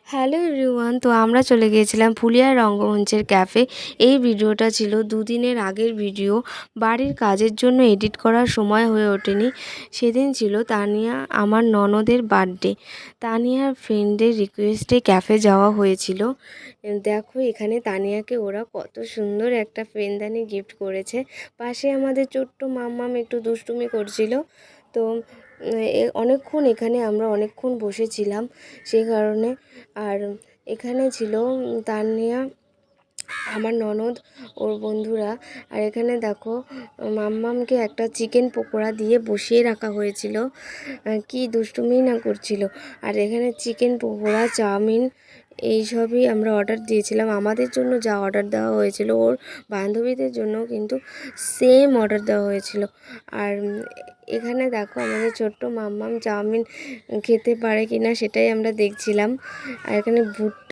Hello everyone, তো আমরা চলে গিয়েছিলাম ফুলিয়া রঙ্গমঞ্চের ক্যাফে। এই ভিডিওটা ছিল দুদিনের আগের ভিডিও। বাড়ির কাজের জন্য এডিট করার সময় হয়ে ওঠেনি। সেদিন ছিল তানিয়া আমার ননদের বার্থডে। তানিয়ার ফ্রেন্ডের রিকোয়েস্টে ক্যাফে যাওয়া হয়েছিল। দেখো এখানে তানিয়াকে ওরা কত সুন্দর একটা ফ্রেন্ডদানি গিফট করেছে। পাশে আমাদের ছোট্ট মাম্মাম একটু দুষ্টুমি করছিল। তো অনেকক্ষণ এখানে আমরা অনেকক্ষণ বসেছিলাম সেই কারণে। আর এখানে ছিল তানিয়া, আমার ননদ, ওর বন্ধুরা। আর এখানে দেখো মাম্মামকে একটা চিকেন পকোড়া দিয়ে বসিয়ে রাখা হয়েছিল, কি দুষ্টুমি না করছিল। আর এখানে চিকেন পকোড়া, চাউমিন এইসবই আমরা অর্ডার দিয়েছিলাম। আমাদের জন্য যা অর্ডার দেওয়া হয়েছিল ওর বান্ধবীদের জন্য কিন্তু সেম অর্ডার দেওয়া হয়েছিল। আর এখানে দেখো আমাদের ছোট্ট মাম্মাম চাউমিন খেতে পারে কিনা সেটাই আমরা দেখছিলাম। আর এখানে ভুট্টা